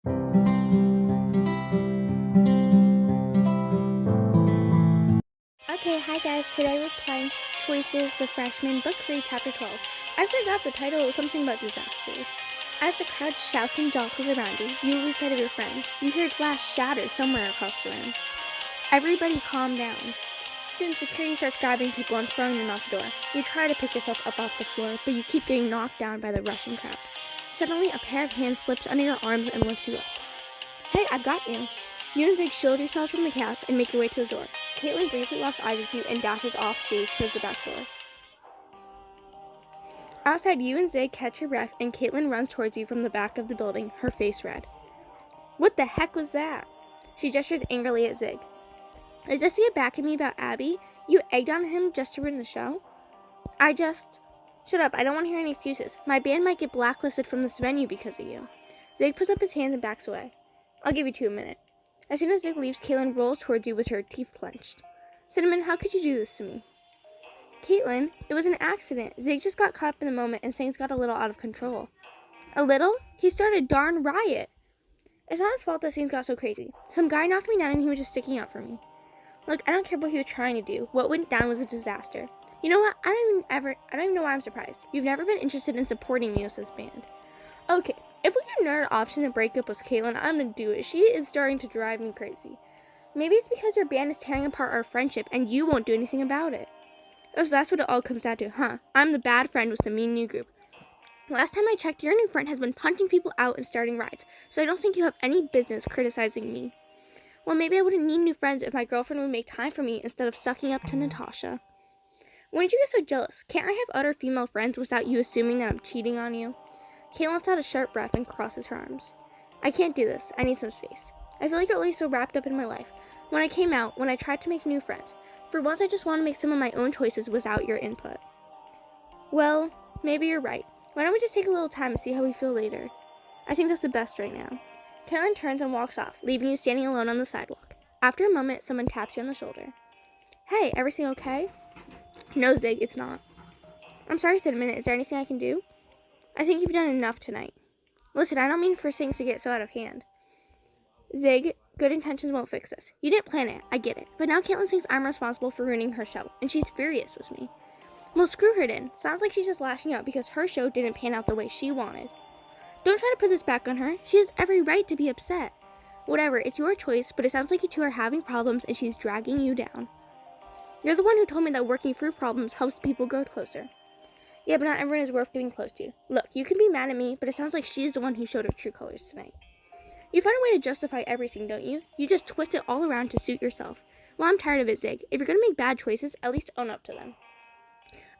Okay, hi guys. Today we're playing Choices, the Freshman, Book 3, Chapter 12. I forgot the title was something about disasters. As the crowd shouts and jostles around you, you lose sight of your friends. You hear glass shatter somewhere across the room. Everybody calm down. Soon security starts grabbing people and throwing them out the door. You try to pick yourself up off the floor, but you keep getting knocked down by the rushing crowd. Suddenly, a pair of hands slips under your arms and lifts you up. Hey, I've got you. You and Zig shield yourselves from the chaos and make your way to the door. Caitlin briefly locks eyes with you and dashes off stage towards the back door. Outside, you and Zig catch your breath and Caitlin runs towards you from the back of the building, her face red. What the heck was that? She gestures angrily at Zig. Is this to get back at me about Abby? You egged on him just to ruin the show? Shut up, I don't want to hear any excuses. My band might get blacklisted from this venue because of you. Zig puts up his hands and backs away. I'll give you 2 minutes. As soon as Zig leaves, Caitlin rolls towards you with her teeth clenched. Cinnamon, how could you do this to me? Caitlin, it was an accident. Zig just got caught up in the moment and things got a little out of control. A little? He started a darn riot. It's not his fault that things got so crazy. Some guy knocked me down and he was just sticking up for me. Look, I don't care what he was trying to do. What went down was a disaster. You know what? I don't even know why I'm surprised. You've never been interested in supporting me with this band. Okay, if we had another option to break up with Caitlin, I'm gonna do it. She is starting to drive me crazy. Maybe it's because your band is tearing apart our friendship and you won't do anything about it. Oh, so that's what it all comes down to, huh? I'm the bad friend with the mean new group. Last time I checked, your new friend has been punching people out and starting riots, so I don't think you have any business criticizing me. Well, maybe I wouldn't need new friends if my girlfriend would make time for me instead of sucking up to Natasha. When did you get so jealous? Can't I have other female friends without you assuming that I'm cheating on you? Caitlin lets out a sharp breath and crosses her arms. I can't do this. I need some space. I feel like I'm always so wrapped up in my life. When I came out, when I tried to make new friends. For once, I just want to make some of my own choices without your input. Well, maybe you're right. Why don't we just take a little time and see how we feel later? I think that's the best right now. Caitlin turns and walks off, leaving you standing alone on the sidewalk. After a moment, someone taps you on the shoulder. Hey, everything okay? No, Zig, it's not. I'm sorry, Cinnamon. Is there anything I can do? I think you've done enough tonight. Listen, I don't mean for things to get so out of hand. Zig, good intentions won't fix this. You didn't plan it, I get it. But now Caitlin thinks I'm responsible for ruining her show, and she's furious with me. Well, screw her then. Sounds like she's just lashing out because her show didn't pan out the way she wanted. Don't try to put this back on her. She has every right to be upset. Whatever, it's your choice, but it sounds like you two are having problems and she's dragging you down. You're the one who told me that working through problems helps people grow closer. Yeah, but not everyone is worth getting close to. Look, you can be mad at me, but it sounds like she's the one who showed her true colors tonight. You find a way to justify everything, don't you? You just twist it all around to suit yourself. Well, I'm tired of it, Zig. If you're going to make bad choices, at least own up to them.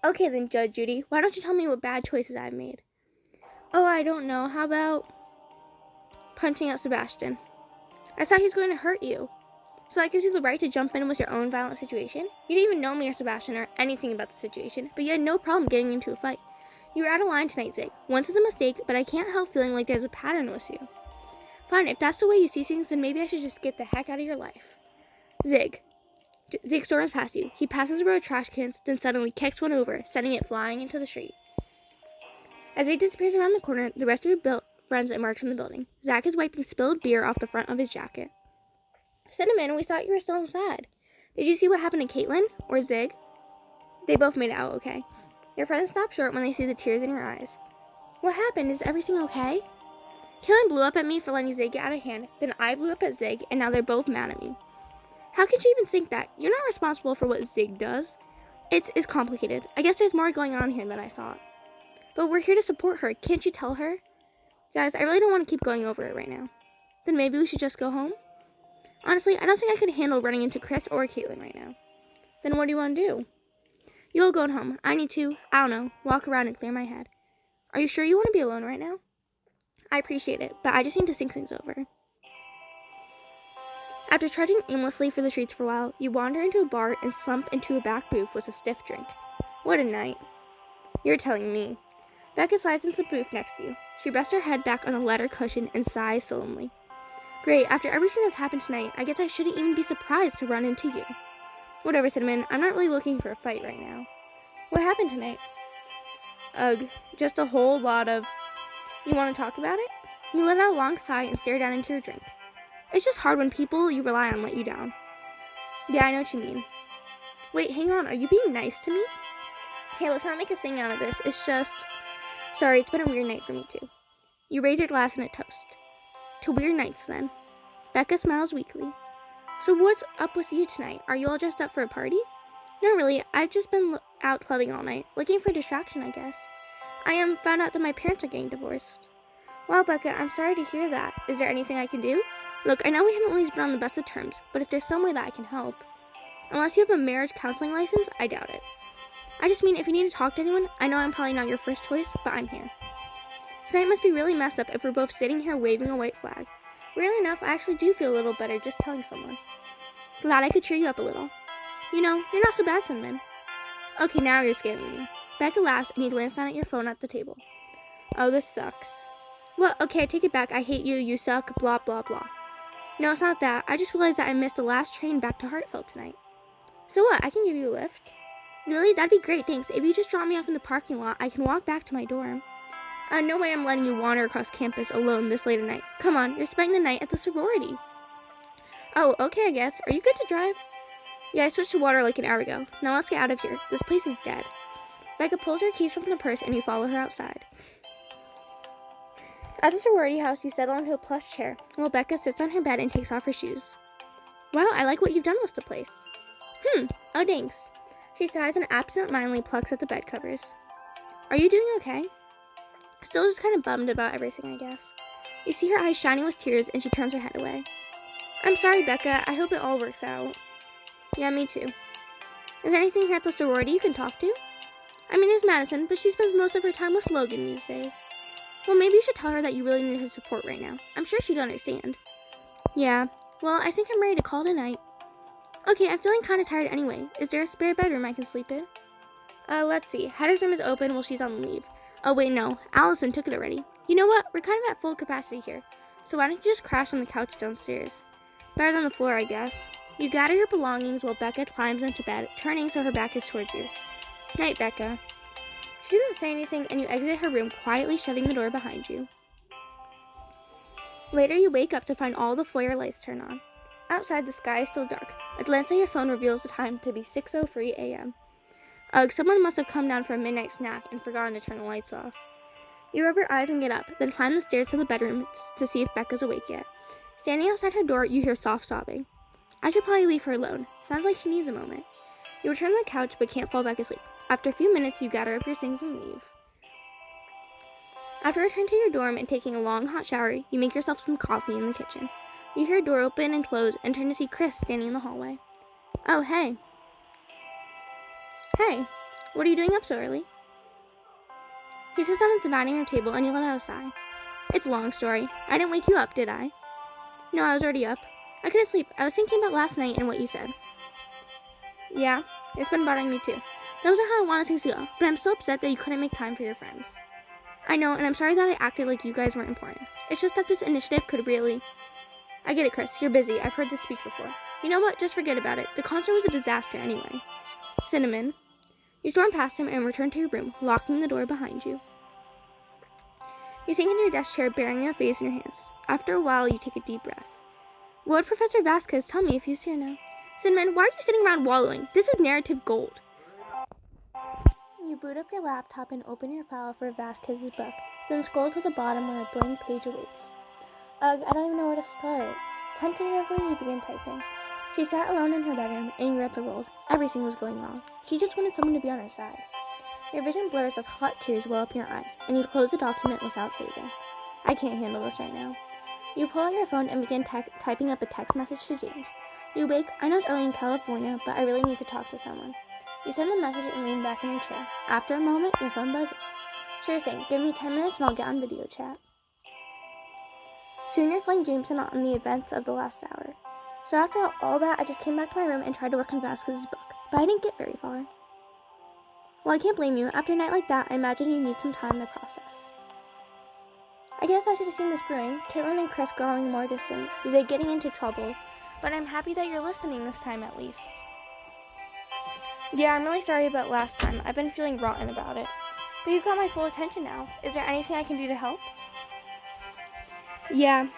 Okay then, Judge Judy, why don't you tell me what bad choices I've made? Oh, I don't know. How about punching out Sebastian? I thought he was going to hurt you. So that gives you the right to jump in with your own violent situation? You didn't even know me or Sebastian or anything about the situation, but you had no problem getting into a fight. You were out of line tonight, Zig. Once is a mistake, but I can't help feeling like there's a pattern with you. Fine, if that's the way you see things, then maybe I should just get the heck out of your life. Zig. Zig storms past you. He passes a row of trash cans, then suddenly kicks one over, sending it flying into the street. As Zig disappears around the corner, the rest of your friends emerge from the building. Zach is wiping spilled beer off the front of his jacket. Cinnamon, we thought you were still inside. Did you see what happened to Caitlin? Or Zig? They both made it out okay. Your friends stop short when they see the tears in your eyes. What happened? Is everything okay? Caitlin blew up at me for letting Zig get out of hand, then I blew up at Zig, and now they're both mad at me. How could she even think that? You're not responsible for what Zig does. It's complicated. I guess there's more going on here than I thought. But we're here to support her. Can't you tell her? Guys, I really don't want to keep going over it right now. Then maybe we should just go home? Honestly, I don't think I could handle running into Chris or Caitlin right now. Then what do you want to do? You'll go home. I need to, I don't know, walk around and clear my head. Are you sure you want to be alone right now? I appreciate it, but I just need to think things over. After trudging aimlessly for the streets for a while, you wander into a bar and slump into a back booth with a stiff drink. What a night. You're telling me. Becca slides into the booth next to you. She rests her head back on the leather cushion and sighs solemnly. Great, after everything that's happened tonight, I guess I shouldn't even be surprised to run into you. Whatever, Cinnamon, I'm not really looking for a fight right now. What happened tonight? Ugh, just a whole lot of... You want to talk about it? You let out a long sigh and stare down into your drink. It's just hard when people you rely on let you down. Yeah, I know what you mean. Wait, hang on, are you being nice to me? Hey, let's not make a thing out of this. It's just... Sorry, it's been a weird night for me too. You raise your glass in a toast. To weird nights, then. Becca smiles weakly. So what's up with you tonight? Are you all dressed up for a party? No, really. I've just been out clubbing all night, looking for a distraction, I guess. I found out that my parents are getting divorced. Wow, Becca, I'm sorry to hear that. Is there anything I can do? Look, I know we haven't always been on the best of terms, but if there's some way that I can help... Unless you have a marriage counseling license, I doubt it. I just mean, if you need to talk to anyone, I know I'm probably not your first choice, but I'm here. Tonight must be really messed up if we're both sitting here waving a white flag. Weirdly enough, I actually do feel a little better just telling someone. Glad I could cheer you up a little. You know, you're not so bad, Cinnamon. Okay, now you're scaring me. Becca laughs and you glance down at your phone at the table. Oh, this sucks. Well, okay, I take it back. I hate you, you suck, blah, blah, blah. No, it's not that. I just realized that I missed the last train back to Hartford tonight. So what, I can give you a lift? Really? That'd be great, thanks. If you just drop me off in the parking lot, I can walk back to my dorm. No way I'm letting you wander across campus alone this late at night. Come on, you're spending the night at the sorority. Oh, okay, I guess. Are you good to drive? Yeah, I switched to water like an hour ago. Now let's get out of here. This place is dead. Becca pulls her keys from the purse and you follow her outside. At the sorority house, you settle into a plush chair, while Becca sits on her bed and takes off her shoes. Wow, I like what you've done with the place. Oh thanks. She sighs and absent-mindedly plucks at the bed covers. Are you doing okay? Still just kind of bummed about everything, I guess. You see her eyes shining with tears and she turns her head away. I'm sorry, Becca. I hope it all works out. Yeah, me too. Is there anything here at the sorority you can talk to? I mean, there's Madison, but she spends most of her time with Logan these days. Well, maybe you should tell her that you really need his support right now. I'm sure she'd understand. Yeah. Well, I think I'm ready to call it a night. Okay, I'm feeling kind of tired anyway. Is there a spare bedroom I can sleep in? Let's see. Heather's room is open while she's on leave. Oh, wait, no. Allison took it already. You know what? We're kind of at full capacity here. So why don't you just crash on the couch downstairs? Better than the floor, I guess. You gather your belongings while Becca climbs into bed, turning so her back is towards you. Night, Becca. She doesn't say anything, and you exit her room, quietly shutting the door behind you. Later, you wake up to find all the foyer lights turned on. Outside, the sky is still dark. A glance at your phone reveals the time to be 6:03 a.m. Ugh, someone must have come down for a midnight snack and forgotten to turn the lights off. You rub your eyes and get up, then climb the stairs to the bedroom to see if Becca's awake yet. Standing outside her door, you hear soft sobbing. I should probably leave her alone. Sounds like she needs a moment. You return to the couch but can't fall back asleep. After a few minutes, you gather up your things and leave. After returning to your dorm and taking a long hot shower, you make yourself some coffee in the kitchen. You hear a door open and close and turn to see Chris standing in the hallway. Oh, hey. Hey, what are you doing up so early? He sits down at the dining room table and you let out a sigh. It's a long story. I didn't wake you up, did I? No, I was already up. I couldn't sleep. I was thinking about last night and what you said. Yeah, it's been bothering me too. That wasn't how I wanted things to go, but I'm so upset that you couldn't make time for your friends. I know, and I'm sorry that I acted like you guys weren't important. It's just that this initiative could really... I get it, Chris. You're busy. I've heard this speech before. You know what? Just forget about it. The concert was a disaster anyway. Cinnamon. You storm past him and return to your room, locking the door behind you. You sink into your desk chair, burying your face in your hands. After a while, you take a deep breath. What would Professor Vasquez tell me if he's here now? Cinnamon, why are you sitting around wallowing? This is narrative gold. You boot up your laptop and open your file for Vasquez's book, then scroll to the bottom where a blank page awaits. Ugh, I don't even know where to start. Tentatively, you begin typing. She sat alone in her bedroom, angry at the world. Everything was going wrong. She just wanted someone to be on her side. Your vision blurs as hot tears well up in your eyes, and you close the document without saving. I can't handle this right now. You pull out your phone and begin typing up a text message to James. You wake. I know it's early in California, but I really need to talk to someone. You send the message and lean back in your chair. After a moment, your phone buzzes. Sure thing. Give me 10 minutes and I'll get on video chat. Soon you're filling Jameson on the events of the last hour. So after all that, I just came back to my room and tried to work on Vasquez's book, but I didn't get very far. Well, I can't blame you. After a night like that, I imagine you need some time to process. I guess I should have seen this brewing. Caitlin and Chris growing more distant. Zay getting into trouble. But I'm happy that you're listening this time at least. Yeah, I'm really sorry about last time. I've been feeling rotten about it. But you've got my full attention now. Is there anything I can do to help? Yeah.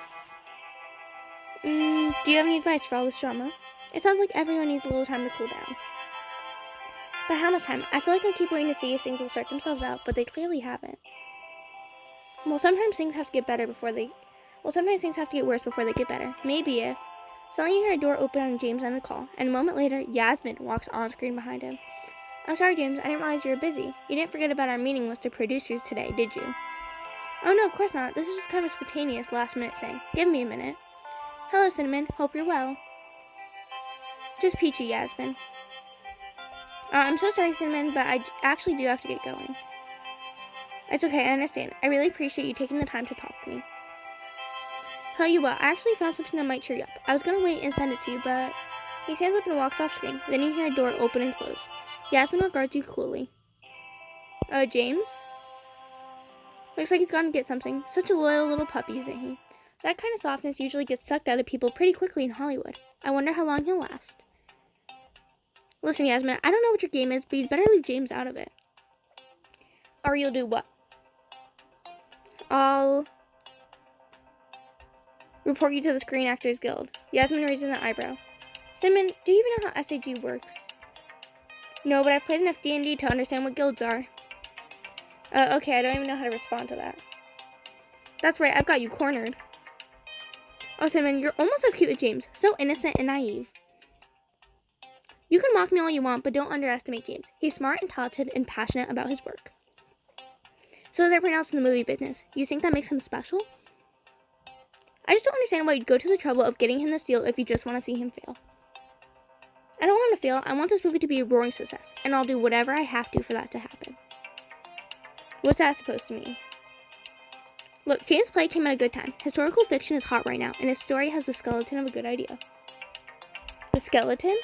Do you have any advice for all this drama? It sounds like everyone needs a little time to cool down. But how much time? I feel like I keep waiting to see if things will sort themselves out, but they clearly haven't. Sometimes things have to get worse before they get better. Maybe if... Suddenly you hear a door open on James on the call, and a moment later, Yasmin walks on screen behind him. I'm sorry, James, I didn't realize you were busy. You didn't forget about our meeting with the producers today, did you? Oh no, of course not. This is just kind of a spontaneous last-minute thing. Give me a minute. Hello, Cinnamon. Hope you're well. Just peachy, Yasmin. I'm so sorry, Cinnamon, but I actually do have to get going. It's okay, I understand. I really appreciate you taking the time to talk to me. Tell you what, I actually found something that might cheer you up. I was gonna wait and send it to you, but... He stands up and walks off screen. Then you hear a door open and close. Yasmin regards you coolly. James? Looks like he's gone to get something. Such a loyal little puppy, isn't he? That kind of softness usually gets sucked out of people pretty quickly in Hollywood. I wonder how long he'll last. Listen, Yasmin, I don't know what your game is, but you'd better leave James out of it. Or you'll do what? I'll report you to the Screen Actors Guild. Yasmin raises an eyebrow. Cinnamon, do you even know how SAG works? No, but I've played enough D&D to understand what guilds are. Okay, I don't even know how to respond to that. That's right, I've got you cornered. Oh, Cinnamon, you're almost as cute as James. So innocent and naive. You can mock me all you want, but don't underestimate James. He's smart and talented and passionate about his work. So is everyone else in the movie business. You think that makes him special? I just don't understand why you'd go to the trouble of getting him this deal if you just want to see him fail. I don't want him to fail. I want this movie to be a roaring success, and I'll do whatever I have to for that to happen. What's that supposed to mean? Look, James' play came at a good time. Historical fiction is hot right now, and his story has the skeleton of a good idea. The skeleton?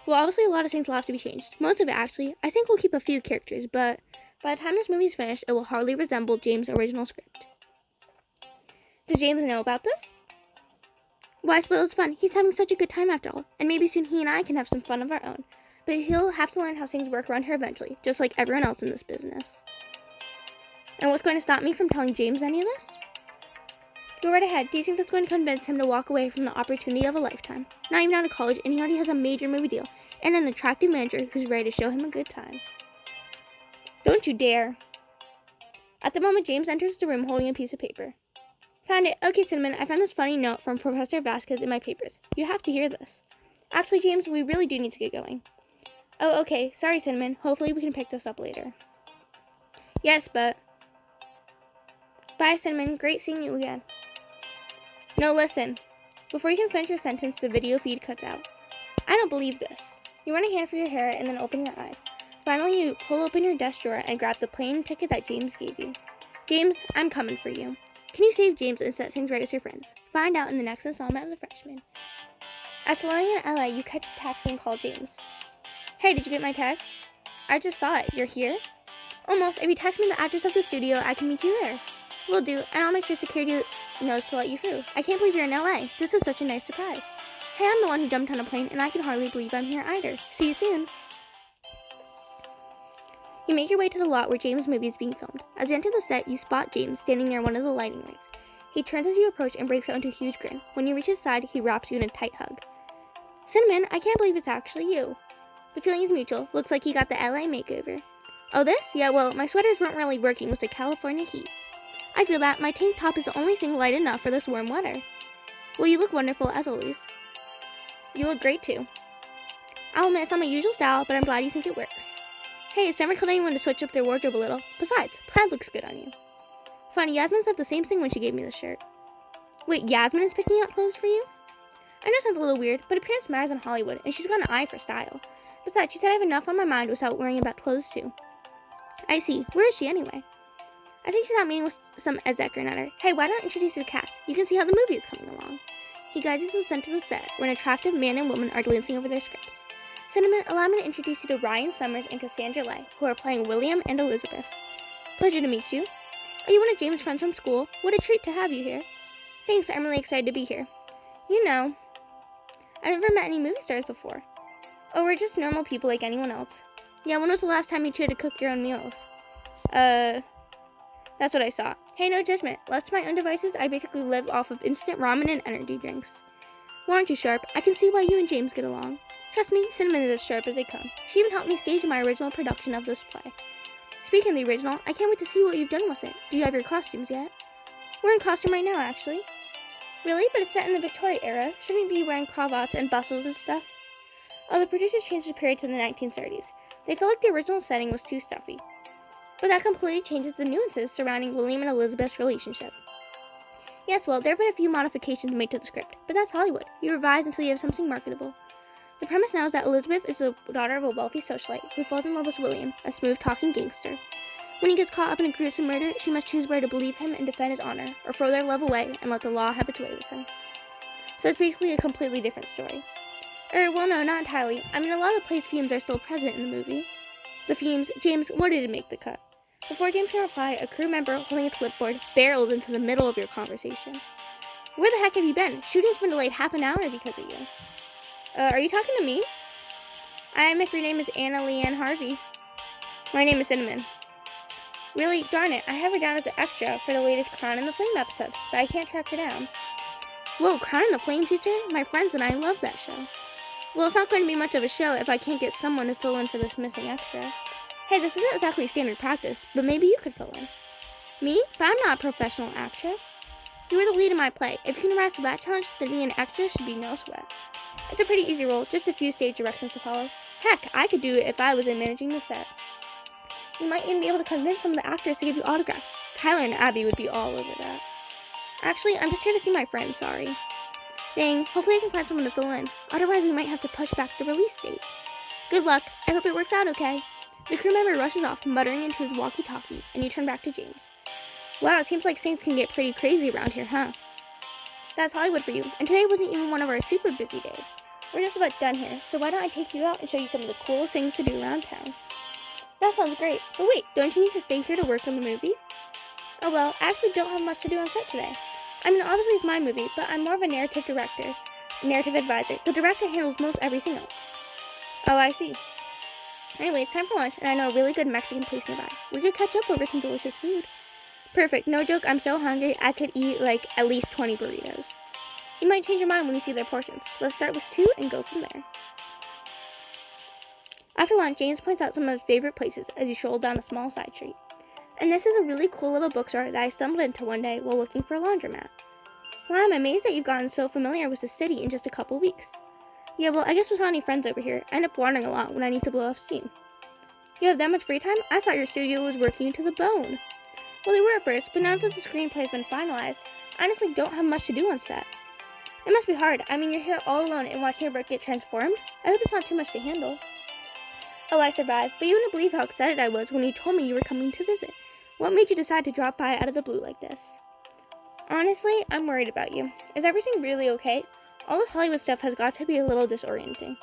Well, obviously a lot of things will have to be changed. Most of it, actually. I think we'll keep a few characters, but by the time this movie's finished, it will hardly resemble James' original script. Does James know about this? Well, I suppose it's fun. He's having such a good time after all, and maybe soon he and I can have some fun of our own. But he'll have to learn how things work around here eventually, just like everyone else in this business. And what's going to stop me from telling James any of this? Go right ahead. Do you think that's going to convince him to walk away from the opportunity of a lifetime? Not even out of college, and he already has a major movie deal, and an attractive manager who's ready to show him a good time. Don't you dare. At the moment, James enters the room holding a piece of paper. Found it. Okay, Cinnamon, I found this funny note from Professor Vasquez in my papers. You have to hear this. Actually, James, we really do need to get going. Oh, okay. Sorry, Cinnamon. Hopefully we can pick this up later. Yes, but... Bye, Cinnamon. Great seeing you again. No, listen. Before you can finish your sentence, the video feed cuts out. I don't believe this. You run a hand through your hair and then open your eyes. Finally, you pull open your desk drawer and grab the plane ticket that James gave you. James, I'm coming for you. Can you save James and set things right with your friends? Find out in the next installment of The Freshman. After landing in LA, you catch a taxi and call James. Hey, did you get my text? I just saw it. You're here? Almost. If you text me the address of the studio, I can meet you there. Will do, and I'll make sure security knows to let you through. I can't believe you're in LA. This is such a nice surprise. Hey, I'm the one who jumped on a plane, and I can hardly believe I'm here either. See you soon. You make your way to the lot where James' movie is being filmed. As you enter the set, you spot James standing near one of the lighting rigs. He turns as you approach and breaks out into a huge grin. When you reach his side, he wraps you in a tight hug. Cinnamon, I can't believe it's actually you. The feeling is mutual. Looks like you got the LA makeover. Oh, this? Yeah, well, my sweaters weren't really working with the California heat. I feel that my tank top is the only thing light enough for this warm weather. Well, you look wonderful, as always. You look great, too. I'll admit it's not my usual style, but I'm glad you think it works. Hey, it's never killed anyone to switch up their wardrobe a little. Besides, plaid looks good on you. Funny, Yasmin said the same thing when she gave me this shirt. Wait, Yasmin is picking out clothes for you? I know it sounds a little weird, but appearance matters in Hollywood, and she's got an eye for style. Besides, she said I have enough on my mind without worrying about clothes, too. I see. Where is she, anyway? I think she's out meeting with some exec or another. Hey, why don't I introduce you to the cast? You can see how the movie is coming along. He guides you to the center of the set, where an attractive man and woman are glancing over their scripts. Cinnamon, allow me to introduce you to Ryan Summers and Cassandra Lay, who are playing William and Elizabeth. Pleasure to meet you. Are you one of James' friends from school? What a treat to have you here. Thanks, I'm really excited to be here. You know, I've never met any movie stars before. Oh, we're just normal people like anyone else. Yeah, when was the last time you tried to cook your own meals? That's what I saw. Hey, no judgment. Left to my own devices, I basically live off of instant ramen and energy drinks. Well, aren't you sharp? I can see why you and James get along. Trust me, Cinnamon is as sharp as they come. She even helped me stage my original production of this play. Speaking of the original, I can't wait to see what you've done with it. Do you have your costumes yet? We're in costume right now, actually. Really? But it's set in the Victoria era. Shouldn't we be wearing cravats and bustles and stuff? Oh, the producers changed the period to the 1930s. They felt like the original setting was too stuffy. But that completely changes the nuances surrounding William and Elizabeth's relationship. Yes, well, there have been a few modifications made to the script, but that's Hollywood. You revise until you have something marketable. The premise now is that Elizabeth is the daughter of a wealthy socialite who falls in love with William, a smooth-talking gangster. When he gets caught up in a gruesome murder, she must choose whether to believe him and defend his honor, or throw their love away and let the law have its way with him. So it's basically a completely different story. Well, no, not entirely. I mean, a lot of the play's themes are still present in the movie. The themes, James, what did it make the cut? Before James can reply, a crew member holding a clipboard barrels into the middle of your conversation. Where the heck have you been? Shooting's been delayed half an hour because of you. Are you talking to me? If your name is Anna Leanne Harvey. My name is Cinnamon. Really? Darn it, I have her down as an extra for the latest Crown in the Flame episode, but I can't track her down. Whoa, Crown in the Flame feature? My friends and I love that show. Well, it's not going to be much of a show if I can't get someone to fill in for this missing extra. Hey, this isn't exactly standard practice, but maybe you could fill in. Me? But I'm not a professional actress. You were the lead in my play. If you can rise to that challenge, then being an extra should be no sweat. It's a pretty easy role, just a few stage directions to follow. Heck, I could do it if I was in managing the set. You might even be able to convince some of the actors to give you autographs. Tyler and Abby would be all over that. Actually, I'm just here to see my friends, sorry. Dang, hopefully I can find someone to fill in. Otherwise, we might have to push back the release date. Good luck. I hope it works out okay. The crew member rushes off, muttering into his walkie-talkie, and you turn back to James. Wow, it seems like things can get pretty crazy around here, huh? That's Hollywood for you, and today wasn't even one of our super busy days. We're just about done here, so why don't I take you out and show you some of the coolest things to do around town? That sounds great, but wait, don't you need to stay here to work on the movie? Oh well, I actually don't have much to do on set today. I mean, obviously it's my movie, but I'm more of a narrative advisor. The director handles most everything else. Oh, I see. Anyway, it's time for lunch, and I know a really good Mexican place nearby. We could catch up over some delicious food. Perfect, no joke, I'm so hungry, I could eat, at least 20 burritos. You might change your mind when you see their portions. Let's start with 2 and go from there. After lunch, James points out some of his favorite places as you stroll down a small side street. And this is a really cool little bookstore that I stumbled into one day while looking for a laundromat. Wow, I'm amazed that you've gotten so familiar with the city in just a couple weeks. Yeah, well, I guess without any friends over here, I end up wandering a lot when I need to blow off steam. You have that much free time? I thought your studio was working you to the bone. Well, they were at first, but now that the screenplay has been finalized, I honestly don't have much to do on set. It must be hard. I mean, you're here all alone and watching your work get transformed? I hope it's not too much to handle. Oh, I survived, but you wouldn't believe how excited I was when you told me you were coming to visit. What made you decide to drop by out of the blue like this? Honestly, I'm worried about you. Is everything really okay? All this Hollywood stuff has got to be a little disorienting.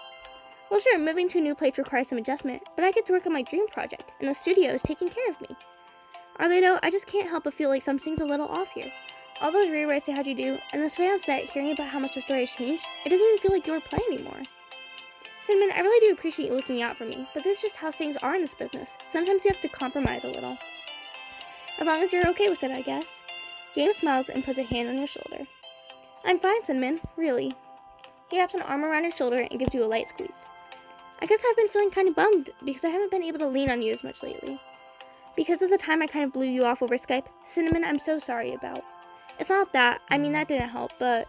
Well, sure, moving to a new place requires some adjustment, but I get to work on my dream project, and the studio is taking care of me. Are they though? I just can't help but feel like something's a little off here. All those rewrites they had you do, and the stay on set hearing about how much the story has changed, it doesn't even feel like your play anymore. Cinnamon, I really do appreciate you looking out for me, but this is just how things are in this business. Sometimes you have to compromise a little. As long as you're okay with it, I guess. James smiles and puts a hand on your shoulder. I'm fine, Cinnamon, really. He wraps an arm around your shoulder and gives you a light squeeze. I guess I've been feeling kind of bummed because I haven't been able to lean on you as much lately. Because of the time I kind of blew you off over Skype, Cinnamon, I'm so sorry about. It's not that, I mean that didn't help, but...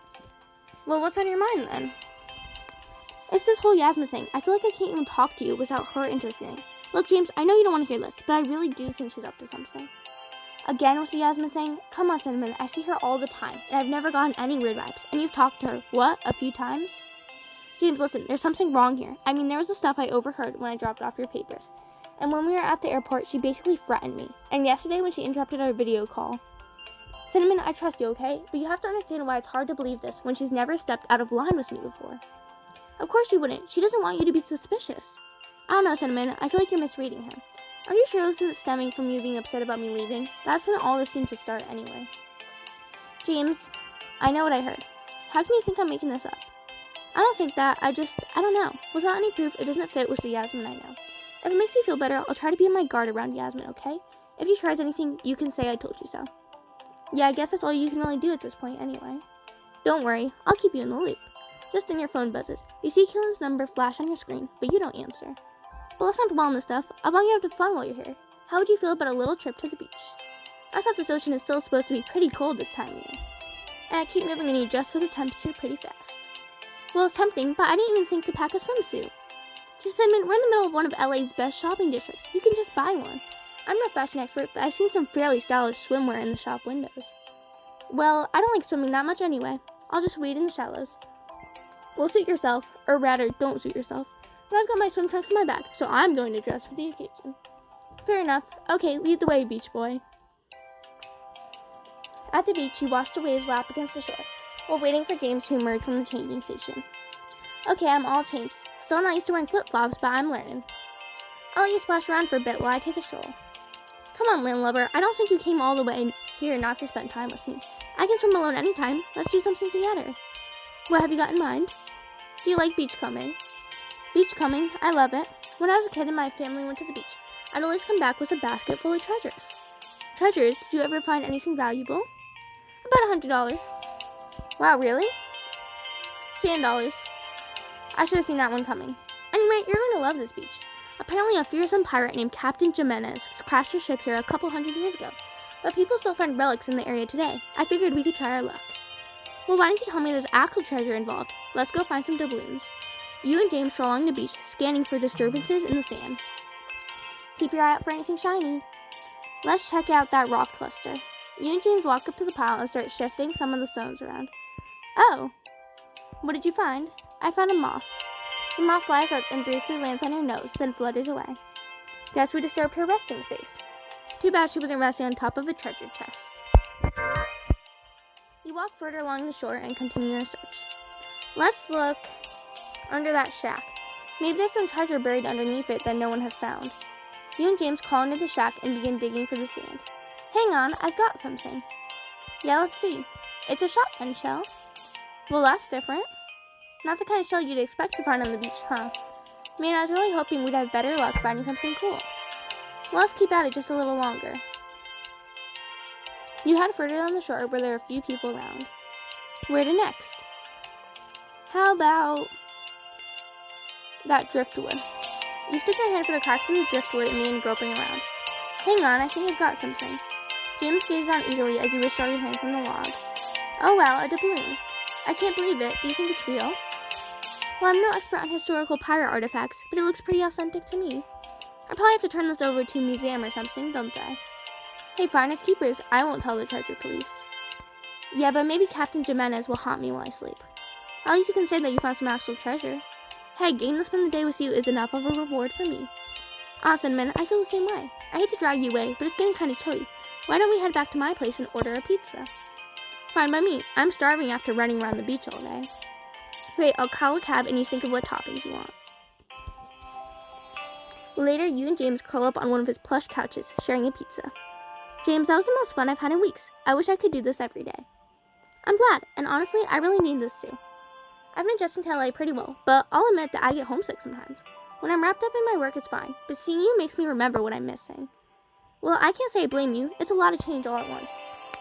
Well, what's on your mind then? It's this whole Yasmin thing. I feel like I can't even talk to you without her interfering. Look, James, I know you don't want to hear this, but I really do think she's up to something. Again with the Yasmin thing? Come on, Cinnamon, I see her all the time, and I've never gotten any weird vibes, and you've talked to her, what, a few times? James, listen, there's something wrong here. I mean, there was the stuff I overheard when I dropped off your papers. And when we were at the airport, she basically threatened me. And yesterday when she interrupted our video call. Cinnamon, I trust you, okay? But you have to understand why it's hard to believe this when she's never stepped out of line with me before. Of course she wouldn't. She doesn't want you to be suspicious. I don't know, Cinnamon. I feel like you're misreading her. Are you sure this isn't stemming from you being upset about me leaving? That's when all this seemed to start anyway. James, I know what I heard. How can you think I'm making this up? I don't think that. I don't know. Without any proof, it doesn't fit with the Yasmin I know. If it makes you feel better, I'll try to be on my guard around Yasmin, okay? If she tries anything, you can say I told you so. Yeah, I guess that's all you can really do at this point anyway. Don't worry, I'll keep you in the loop. Just then your phone buzzes. You see Keelan's number flash on your screen, but you don't answer. But let's not dwell on this stuff. I want you to have fun while you're here. How would you feel about a little trip to the beach? I thought this ocean is still supposed to be pretty cold this time of year. And I keep moving and you adjust to the temperature pretty fast. Well, it's tempting, but I didn't even think to pack a swimsuit. She said, we're in the middle of one of LA's best shopping districts. You can just buy one. I'm no fashion expert, but I've seen some fairly stylish swimwear in the shop windows. Well, I don't like swimming that much anyway. I'll just wade in the shallows. Well, suit yourself, or rather, don't suit yourself. But I've got my swim trunks in my bag, so I'm going to dress for the occasion. Fair enough. Okay, lead the way, beach boy. At the beach, he watched the waves lap against the shore, while waiting for James to emerge from the changing station. Okay, I'm all changed. Still not used to wearing flip-flops, but I'm learning. I'll let you splash around for a bit while I take a stroll. Come on, landlubber, I don't think you came all the way here not to spend time with me. I can swim alone anytime. Let's do something together. What have you got in mind? Do you like beachcombing? Beachcombing? I love it. When I was a kid and my family went to the beach, I'd always come back with a basket full of treasures. Treasures? Did you ever find anything valuable? About $100. Wow, really? $10. I should have seen that one coming. Anyway, you're going to love this beach. Apparently a fearsome pirate named Captain Jimenez crashed his ship here a couple hundred years ago, but people still find relics in the area today. I figured we could try our luck. Well, why don't you tell me there's actual treasure involved? Let's go find some doubloons. You and James stroll along the beach, scanning for disturbances in the sand. Keep your eye out for anything shiny. Let's check out that rock cluster. You and James walk up to the pile and start shifting some of the stones around. Oh, what did you find? I found a moth. The moth flies up and briefly lands on your nose, then flutters away. Guess we disturbed her resting space. Too bad she wasn't resting on top of a treasure chest. You walk further along the shore and continue your search. Let's look under that shack. Maybe there's some treasure buried underneath it that no one has found. You and James crawl into the shack and begin digging for the sand. Hang on, I've got something. Yeah, let's see. It's a shotgun shell. Well, that's different. Not the kind of shell you'd expect to find on the beach, huh? Man, I was really hoping we'd have better luck finding something cool. Well, let's keep at it just a little longer. You head further down the shore where there are a few people around. Where to next? How about that driftwood? You stick your hand for the cracks of the driftwood and begin groping around. Hang on, I think I've got something. James gazes down eagerly as you withdraw your hand from the log. Oh wow, a doubloon. I can't believe it. Do you think it's real? Well, I'm no expert on historical pirate artifacts, but it looks pretty authentic to me. I probably have to turn this over to a museum or something, don't I? Hey, finders keepers, I won't tell the treasure police. Yeah, but maybe Captain Jimenez will haunt me while I sleep. At least you can say that you found some actual treasure. Hey, getting to spend the day with you is enough of a reward for me. Awesome, man, I feel the same way. I hate to drag you away, but it's getting kind of chilly. Why don't we head back to my place and order a pizza? Fine by me. I'm starving after running around the beach all day. Great, I'll call a cab and you think of what toppings you want. Later, you and James curl up on one of his plush couches, sharing a pizza. James, that was the most fun I've had in weeks. I wish I could do this every day. I'm glad, and honestly, I really need this too. I've been adjusting to LA pretty well, but I'll admit that I get homesick sometimes. When I'm wrapped up in my work, it's fine, but seeing you makes me remember what I'm missing. Well, I can't say I blame you. It's a lot of change all at once.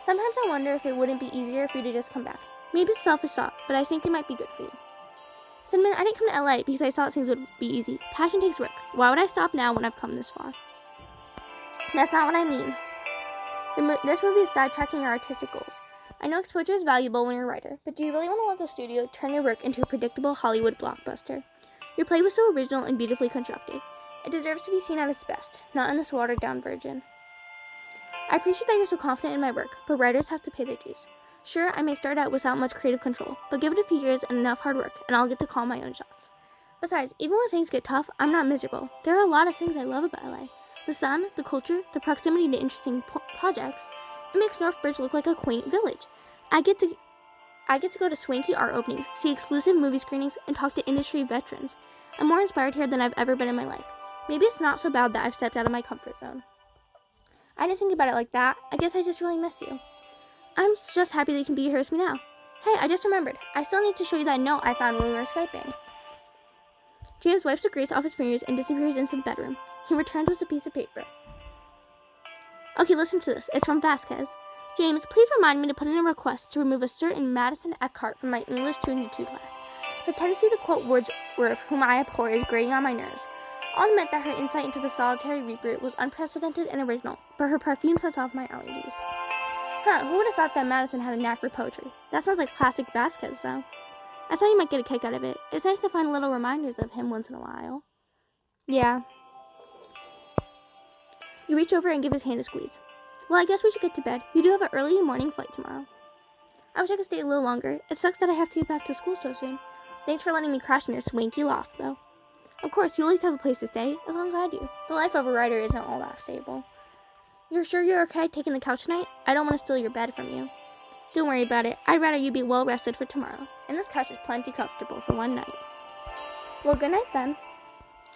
Sometimes I wonder if it wouldn't be easier for you to just come back. Maybe it's a selfish thought, but I think it might be good for you. Cinnamon, I didn't come to LA because I thought things would be easy. Passion takes work. Why would I stop now when I've come this far? That's not what I mean. This movie is sidetracking your artistic goals. I know exposure is valuable when you're a writer, but do you really want to let the studio turn your work into a predictable Hollywood blockbuster? Your play was so original and beautifully constructed. It deserves to be seen at its best, not in this watered-down version. I appreciate that you're so confident in my work, but writers have to pay their dues. Sure, I may start out without much creative control, but give it a few years and enough hard work, and I'll get to call my own shots. Besides, even when things get tough, I'm not miserable. There are a lot of things I love about LA. The sun, the culture, the proximity to interesting projects. It makes Northbridge look like a quaint village. I get to go to swanky art openings, see exclusive movie screenings, and talk to industry veterans. I'm more inspired here than I've ever been in my life. Maybe it's not so bad that I've stepped out of my comfort zone. I didn't think about it like that. I guess I just really miss you. I'm just happy that you can be here with me now. Hey, I just remembered. I still need to show you that note I found when we were Skyping. James wipes the grease off his fingers and disappears into the bedroom. He returns with a piece of paper. Okay, listen to this. It's from Vasquez. Dear James, I know this is a James, please remind me to put in a request to remove a certain Madison Eckhart from my English 202 class. Her tendency to quote Wordsworth, whom I abhor, is grating on my nerves. I'll admit that her insight into the solitary reaper was unprecedented and original, but her perfume sets off my allergies. Who would have thought that Madison had a knack for poetry? That sounds like classic Vasquez, though. I thought you might get a kick out of it. It's nice to find little reminders of him once in a while. Yeah. You reach over and give his hand a squeeze. Well, I guess we should get to bed. You do have an early morning flight tomorrow. I wish I could stay a little longer. It sucks that I have to get back to school so soon. Thanks for letting me crash in your swanky loft, though. Of course, you always have a place to stay, as long as I do. The life of a writer isn't all that stable. You're sure you're okay taking the couch tonight? I don't want to steal your bed from you. Don't worry about it. I'd rather you be well rested for tomorrow. And this couch is plenty comfortable for one night. Well, good night then.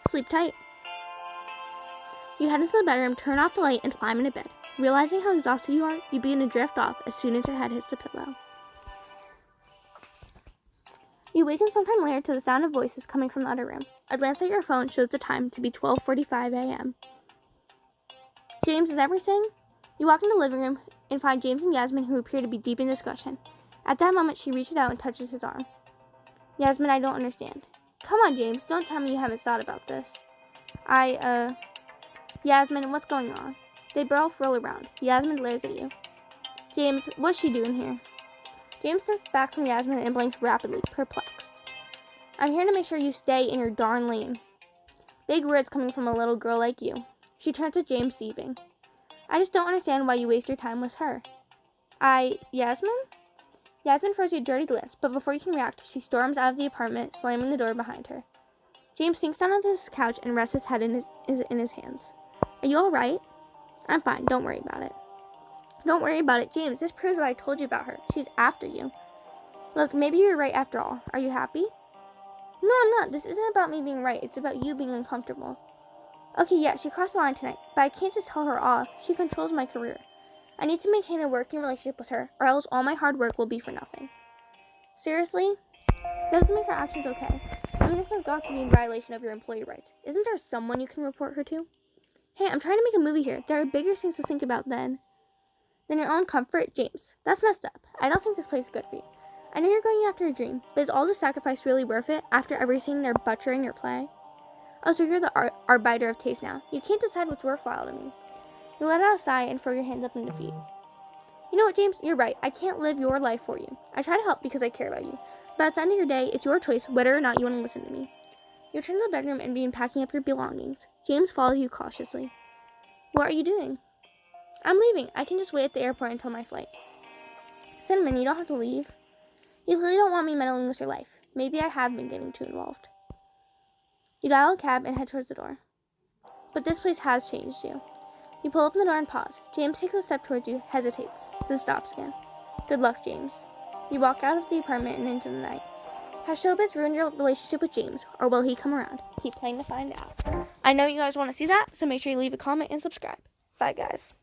Sleep tight. You head into the bedroom, turn off the light, and climb into bed. Realizing how exhausted you are, you begin to drift off as soon as your head hits the pillow. You waken sometime later to the sound of voices coming from the other room. A glance at your phone shows the time to be 12:45 a.m. James, is everything? You walk into the living room and find James and Yasmin, who appear to be deep in discussion. At that moment, she reaches out and touches his arm. Yasmin, I don't understand. Come on, James, don't tell me you haven't thought about this. Yasmin, what's going on? They both roll around. Yasmin glares at you. James, what's she doing here? James steps back from Yasmin and blinks rapidly, perplexed. I'm here to make sure you stay in your darn lane. Big words coming from a little girl like you. She turns to James, seething. I just don't understand why you waste your time with her. Yasmin? Yasmin throws you a dirty glance, but before you can react, she storms out of the apartment, slamming the door behind her. James sinks down onto his couch and rests his head in his hands. Are you alright? I'm fine, don't worry about it. Don't worry about it, James. This proves what I told you about her. She's after you. Look, maybe you're right after all. Are you happy? No, I'm not. This isn't about me being right. It's about you being uncomfortable. Okay, yeah, she crossed the line tonight, but I can't just tell her off. She controls my career. I need to maintain a working relationship with her, or else all my hard work will be for nothing. Seriously? That doesn't make her actions okay. I mean, this has got to be in violation of your employee rights. Isn't there someone you can report her to? Hey, I'm trying to make a movie here. There are bigger things to think about than your own comfort. James, that's messed up. I don't think this place is good for you. I know you're going after a dream, but is all the sacrifice really worth it after everything they're butchering your play? Oh, so you're the arbiter of taste now. You can't decide what's worthwhile to me. You let out a sigh and throw your hands up in defeat. You know what, James? You're right. I can't live your life for you. I try to help because I care about you. But at the end of your day, it's your choice whether or not you want to listen to me. You return to the bedroom and begin packing up your belongings. James follows you cautiously. What are you doing? I'm leaving. I can just wait at the airport until my flight. Cinnamon, you don't have to leave. You clearly don't want me meddling with your life. Maybe I have been getting too involved. You dial a cab and head towards the door. But this place has changed you. You pull open the door and pause. James takes a step towards you, hesitates, then stops again. Good luck, James. You walk out of the apartment and into the night. Has showbiz ruined your relationship with James, or will he come around? Keep playing to find out. I know you guys want to see that, so make sure you leave a comment and subscribe. Bye, guys.